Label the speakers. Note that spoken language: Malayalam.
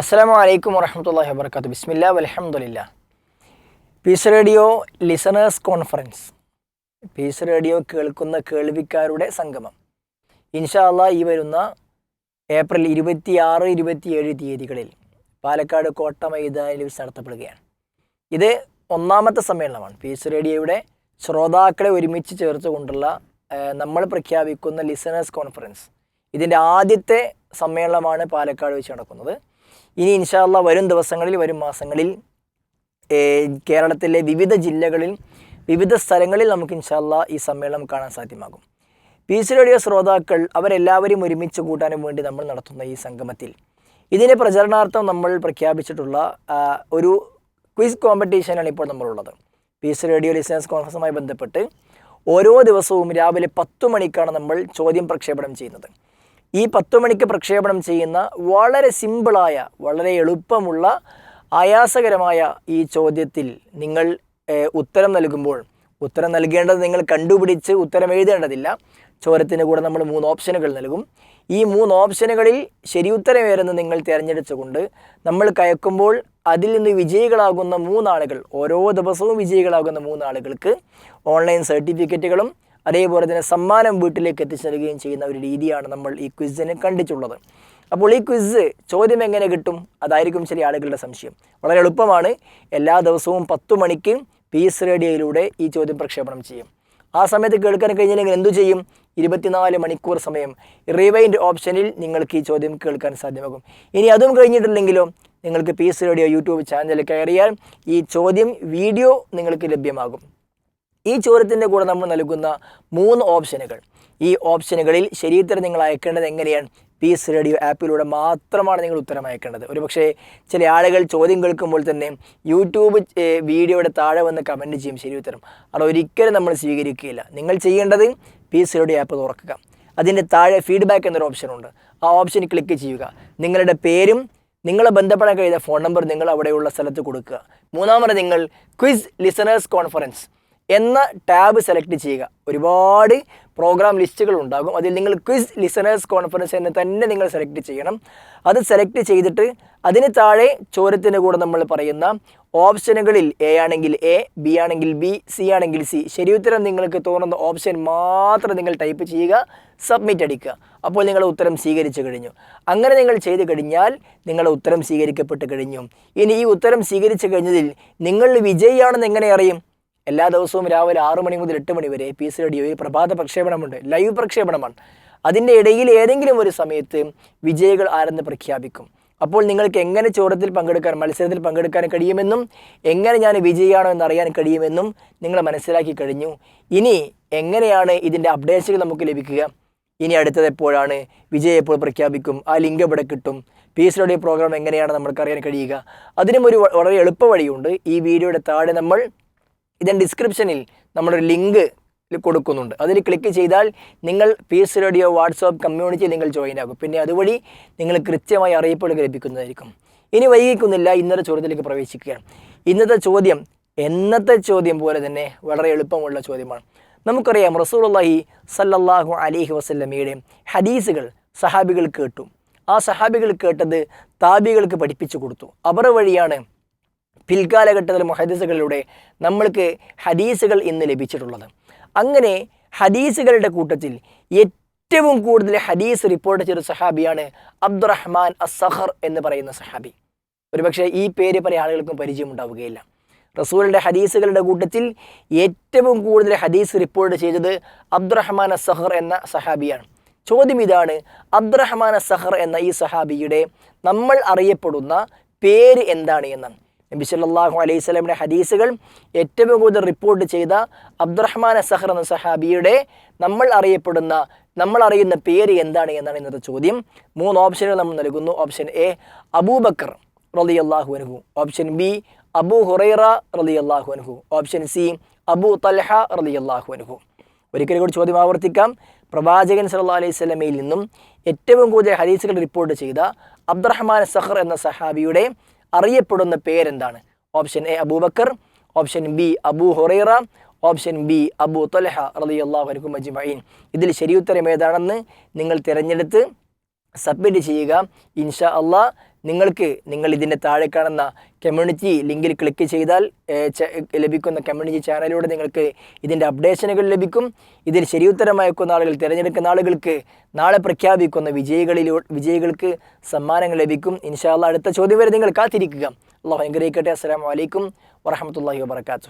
Speaker 1: അസ്സലാമു അലൈക്കും വറഹ്മത്തുള്ളാഹി വബറകാതുഹു. ബിസ്മില്ലാ വൽഹംദുലില്ലാ. Peace radio listeners conference, peace radio കേൾക്കുന്ന കേൾവിക്കാരുടെ സംഗമം. ഇൻഷാ അള്ളാഹ് ഈ വരുന്ന ഏപ്രിൽ 26, 27 തീയതികളിൽ പാലക്കാട് കോട്ട മൈതാനിൽ വെച്ച് നടത്തപ്പെടുകയാണ്. ഇത് ഒന്നാമത്തെ സമ്മേളനമാണ്. പീസ് റേഡിയോയുടെ ശ്രോതാക്കളെ ഒരുമിച്ച് ചേർത്തുകൊണ്ടുള്ള നമ്മൾ പ്രഖ്യാപിക്കുന്ന ലിസണേഴ്സ് കോൺഫറൻസ്. ഇതിൻ്റെ ആദ്യത്തെ സമ്മേളനമാണ് പാലക്കാട് വെച്ച് നടക്കുന്നത്. ഇനി ഇൻഷാ അള്ളാഹ് വരും ദിവസങ്ങളിൽ, വരും മാസങ്ങളിൽ കേരളത്തിലെ വിവിധ ജില്ലകളിൽ, വിവിധ സ്ഥലങ്ങളിൽ നമുക്ക് ഇൻഷാ അള്ളാഹ് ഈ സമ്മേളനം കാണാൻ സാധ്യമാകും. പീസ് റേഡിയോ ശ്രോതാക്കൾ അവരെല്ലാവരും ഒരുമിച്ച് കൂട്ടാനും വേണ്ടി നമ്മൾ നടത്തുന്ന ഈ സംഗമത്തിൽ ഇതിൻ്റെ പ്രചരണാർത്ഥം നമ്മൾ പ്രഖ്യാപിച്ചിട്ടുള്ള ഒരു ക്വിസ് കോമ്പറ്റീഷനാണ് ഇപ്പോൾ നമ്മളുള്ളത്. പീസ് റേഡിയോ ലിസണേഴ്സ് കോൺഫറൻസുമായി ബന്ധപ്പെട്ട് ഓരോ ദിവസവും രാവിലെ 10 മണിക്കാണ് നമ്മൾ ചോദ്യം പ്രക്ഷേപണം ചെയ്യുന്നത്. ഈ 10 മണിക്ക് പ്രക്ഷേപണം ചെയ്യുന്ന വളരെ സിമ്പിളായ, വളരെ എളുപ്പമുള്ള, ആയാസകരമായ ഈ ചോദ്യത്തിൽ നിങ്ങൾ ഉത്തരം നൽകുമ്പോൾ, ഉത്തരം നൽകേണ്ടത് നിങ്ങൾ കണ്ടുപിടിച്ച് ഉത്തരം എഴുതേണ്ടതില്ല. ചോദ്യത്തിന് കൂടെ നമ്മൾ 3 ഓപ്ഷനുകൾ നൽകും. ഈ 3 ഓപ്ഷനുകളിൽ ശരിയുത്തരം ഏതെന്ന് നിങ്ങൾ തിരഞ്ഞെടുത്തുകൊണ്ട് നമ്മൾ കയക്കുമ്പോൾ അതിൽ നിന്ന് വിജയികളാകുന്ന 3 ആളുകൾ, ഓരോ ദിവസവും വിജയികളാകുന്ന 3 ആളുകൾക്ക് ഓൺലൈൻ സർട്ടിഫിക്കറ്റുകളും അതേപോലെ തന്നെ സമ്മാനം വീട്ടിലേക്ക് എത്തിച്ചു നൽകുകയും ചെയ്യുന്ന ഒരു രീതിയാണ് നമ്മൾ ഈ ക്വിസിന് കണ്ടിട്ടുള്ളത്. അപ്പോൾ ഈ ക്വിസ് ചോദ്യം എങ്ങനെ കിട്ടും? അതായിരിക്കും ചില ആളുകളുടെ സംശയം. വളരെ എളുപ്പമാണ്. എല്ലാ ദിവസവും 10 മണിക്ക് പീസ് റേഡിയോയിലൂടെ ഈ ചോദ്യം പ്രക്ഷേപണം ചെയ്യും. ആ സമയത്ത് കേൾക്കാൻ കഴിഞ്ഞില്ലെങ്കിൽ എന്തു ചെയ്യും? 24 മണിക്കൂർ സമയം റിവൈൻഡ് ഓപ്ഷനിൽ നിങ്ങൾക്ക് ഈ ചോദ്യം കേൾക്കാൻ സാധ്യമാകും. ഇനി അതും കഴിഞ്ഞിട്ടില്ലെങ്കിലോ നിങ്ങൾക്ക് പീസ് റേഡിയോ യൂട്യൂബ് ചാനലിൽ കയറിയാൽ ഈ ചോദ്യം വീഡിയോ നിങ്ങൾക്ക് ലഭ്യമാകും. ഈ ചോദ്യത്തിൻ്റെ കൂടെ നമ്മൾ നൽകുന്ന 3 ഓപ്ഷനുകൾ, ഈ ഓപ്ഷനുകളിൽ ശരിയുത്തരം നിങ്ങൾ അയക്കേണ്ടത് എങ്ങനെയാണ്? പീസ് റേഡിയോ ആപ്പിലൂടെ മാത്രമാണ് നിങ്ങൾ ഉത്തരം അയക്കേണ്ടത്. ഒരുപക്ഷേ ചില ആളുകൾ ചോദ്യം കേൾക്കുമ്പോൾ തന്നെ യൂട്യൂബ് വീഡിയോയുടെ താഴെ വന്ന് കമൻറ്റ് ചെയ്യും ശരിയുത്തരം. അത് ഒരിക്കലും നമ്മൾ സ്വീകരിക്കുകയില്ല. നിങ്ങൾ ചെയ്യേണ്ടത് പീസ് റേഡിയോ ആപ്പ് തുറക്കുക. അതിൻ്റെ താഴെ ഫീഡ്ബാക്ക് എന്നൊരു ഓപ്ഷനുണ്ട്. ആ ഓപ്ഷനിൽ ക്ലിക്ക് ചെയ്യുക. നിങ്ങളുടെ പേരും നിങ്ങളെ ബന്ധപ്പെടാൻ കഴിയുന്ന ഫോൺ നമ്പർ നിങ്ങൾ അവിടെയുള്ള സ്ഥലത്ത് കൊടുക്കുക. മൂന്നാമത് നിങ്ങൾ ക്വിസ് ലിസണേഴ്സ് കോൺഫറൻസ് എന്ന ടാബ് സെലക്ട് ചെയ്യുക. ഒരുപാട് പ്രോഗ്രാം ലിസ്റ്റുകൾ ഉണ്ടാകും. അതിൽ നിങ്ങൾ ക്വിസ് ലിസണേഴ്സ് കോൺഫറൻസ് എന്ന് തന്നെ നിങ്ങൾ സെലക്ട് ചെയ്യണം. അത് സെലക്ട് ചെയ്തിട്ട് അതിന് താഴെ ചോദ്യത്തിന് കൂടെ നമ്മൾ പറയുന്ന ഓപ്ഷനുകളിൽ എ ആണെങ്കിൽ എ, ബി ആണെങ്കിൽ ബി, സി ആണെങ്കിൽ സി, ശരിയുത്തരം നിങ്ങൾക്ക് തോന്നുന്ന ഓപ്ഷൻ മാത്രം നിങ്ങൾ ടൈപ്പ് ചെയ്യുക, സബ്മിറ്റ് അടിക്കുക. അപ്പോൾ നിങ്ങളുടെ ഉത്തരം സ്വീകരിച്ചു കഴിഞ്ഞു. അങ്ങനെ നിങ്ങൾ ചെയ്തു കഴിഞ്ഞാൽ നിങ്ങളുടെ ഉത്തരം സ്വീകരിക്കപ്പെട്ട് കഴിഞ്ഞു. ഇനി ഈ ഉത്തരം സ്വീകരിച്ചു കഴിഞ്ഞതിൽ നിങ്ങൾ വിജയിയാണെന്ന് എങ്ങനെ അറിയും? എല്ലാ ദിവസവും രാവിലെ 6 മണി മുതൽ 8 മണി വരെ പീസ് റേഡിയോയിൽ പ്രഭാത പ്രക്ഷേപണമുണ്ട്, ലൈവ് പ്രക്ഷേപണമാണ്. അതിൻ്റെ ഇടയിൽ ഏതെങ്കിലും ഒരു സമയത്ത് വിജയികൾ ആരെന്ന് പ്രഖ്യാപിക്കും. അപ്പോൾ നിങ്ങൾക്ക് എങ്ങനെ ചോദ്യത്തിൽ പങ്കെടുക്കാൻ, മത്സരത്തിൽ പങ്കെടുക്കാൻ കഴിയുമെന്നും എങ്ങനെ ഞാൻ വിജയിയാണോ എന്നറിയാൻ കഴിയുമെന്നും നിങ്ങൾ മനസ്സിലാക്കി കഴിഞ്ഞു. ഇനി എങ്ങനെയാണ് ഇതിൻ്റെ അപ്ഡേറ്റ്സുകൾ നമുക്ക് ലഭിക്കുക? ഇനി അടുത്തത് എപ്പോഴാണ്, വിജയം എപ്പോൾ പ്രഖ്യാപിക്കും, ആ ലിങ്ക് എവിടെ കിട്ടും, പീസ് റേഡിയോ പ്രോഗ്രാം എങ്ങനെയാണ് നമുക്കറിയാൻ കഴിയുക? അതിനും ഒരു വളരെ എളുപ്പ വഴിയുണ്ട്. ഈ വീഡിയോയുടെ താഴെ നമ്മൾ ഇതിൻ്റെ ഡിസ്ക്രിപ്ഷനിൽ നമ്മളൊരു ലിങ്ക് കൊടുക്കുന്നുണ്ട്. അതിൽ ക്ലിക്ക് ചെയ്താൽ നിങ്ങൾ പീസ് റേഡിയോ വാട്സാപ്പ് കമ്മ്യൂണിറ്റിയിൽ നിങ്ങൾ ജോയിൻ ആകും. പിന്നെ അതുവഴി നിങ്ങൾ കൃത്യമായി അറിയിപ്പുകൾ ലഭിക്കുന്നതായിരിക്കും. ഇനി വൈകിക്കുന്നില്ല, ഇന്നത്തെ ചോദ്യത്തിലേക്ക് പ്രവേശിക്കുകയാണ്. ഇന്നത്തെ ചോദ്യം എന്നത്തെ ചോദ്യം പോലെ തന്നെ വളരെ എളുപ്പമുള്ള ചോദ്യമാണ്. നമുക്കറിയാം റസൂലുള്ളാഹി സല്ലല്ലാഹു അലൈഹി വസല്ലമയുടെ ഹദീസുകൾ സഹാബികൾ കേട്ടു. ആ സഹാബികൾ കേട്ടത് താബികൾക്ക് പഠിപ്പിച്ചു കൊടുത്തു. അവർ വഴിയാണ് പിൽക്കാലഘട്ടത്തിലെ മുഹദ്ദിസുകളിലൂടെ നമ്മൾക്ക് ഹദീസുകൾ ഇന്ന് ലഭിച്ചിട്ടുള്ളത്. അങ്ങനെ ഹദീസുകളുടെ കൂട്ടത്തിൽ ഏറ്റവും കൂടുതൽ ഹദീസ് റിപ്പോർട്ട് ചെയ്ത സഹാബിയാണ് അബ്ദുറഹ്മാൻ അസ്സഖർ എന്ന് പറയുന്ന സഹാബി. ഒരുപക്ഷെ ഈ പേര് പല ആളുകൾക്കും പരിചയമുണ്ടാവുകയില്ല. റസൂലിൻ്റെ ഹദീസുകളുടെ കൂട്ടത്തിൽ ഏറ്റവും കൂടുതൽ ഹദീസ് റിപ്പോർട്ട് ചെയ്തത് അബ്ദുറഹ്മാൻ അസ്സഖർ എന്ന സഹാബിയാണ്. ചോദ്യം ഇതാണ്, അബ്ദുറഹ്മാൻ അസ്സഖർ എന്ന ഈ സഹാബിയുടെ നമ്മൾ അറിയപ്പെടുന്ന പേര് എന്താണ് എന്നാണ്. നബി സല്ലല്ലാഹു അലൈഹി വസല്ലമയുടെ ഹദീസുകൾ ഏറ്റവും കൂടുതൽ റിപ്പോർട്ട് ചെയ്ത അബ്ദുറഹ്മാൻ അസ്സഖർ എന്ന സഹാബിയുടെ നമ്മൾ അറിയുന്ന പേര് എന്താണ് എന്നാണ് ഇന്നത്തെ ചോദ്യം. 3 ഓപ്ഷനുകൾ നമ്മൾ നൽകുന്നു. ഓപ്ഷൻ എ അബൂബക്കർ റളിയല്ലാഹു അൻഹു, ഓപ്ഷൻ ബി അബൂ ഹുറൈറ റളിയല്ലാഹു അൻഹു, ഓപ്ഷൻ സി അബൂ തൽഹ റളിയല്ലാഹു അൻഹു. ഒരിക്കലും കൂടി ചോദ്യം ആവർത്തിക്കാം. പ്രവാചകൻ സല്ലല്ലാഹു അലൈഹി വസല്ലമയിൽ നിന്നും ഏറ്റവും കൂടുതൽ ഹദീസുകൾ റിപ്പോർട്ട് ചെയ്ത അബ്ദുറഹ്മാൻ അസ്സഖർ എന്ന സഹാബിയുടെ അറിയപ്പെടുന്ന പേരെന്താണ്? Option A Abu Bakr, option B Abu Hurairah, option B Abu Talha റളിയല്ലാഹു അൻഹും അജ്മഈൻ. ഇതിൽ ശരിയുത്തരം ഏതാണെന്ന് നിങ്ങൾ തിരഞ്ഞെടുത്ത് സബ്മിറ്റ് ചെയ്യുക. ഇൻഷാ അള്ളാഹ് നിങ്ങൾ ഇതിൻ്റെ താഴെ കാണുന്ന കമ്മ്യൂണിറ്റി ലിങ്കിൽ ക്ലിക്ക് ചെയ്താൽ ലഭിക്കുന്ന കമ്മ്യൂണിറ്റി ചാനലിലൂടെ നിങ്ങൾക്ക് ഇതിൻ്റെ അപ്ഡേഷനുകൾ ലഭിക്കും. ഇതിൽ ശരിയുത്തരം അയക്കുന്ന ആളുകൾ, തിരഞ്ഞെടുക്കുന്ന ആളുകൾക്ക് നാളെ പ്രഖ്യാപിക്കുന്ന വിജയികൾക്ക് സമ്മാനങ്ങൾ ലഭിക്കും. ഇൻഷാ അല്ലാഹ് അടുത്ത ചോദ്യം വരെ നിങ്ങൾ കാത്തിരിക്കുക. അല്ലാഹു അനുഗ്രഹിക്കട്ടെ. അസ്സലാമു അലൈക്കും വറഹ്മത്തുള്ളാഹി വബറകാതുഹു.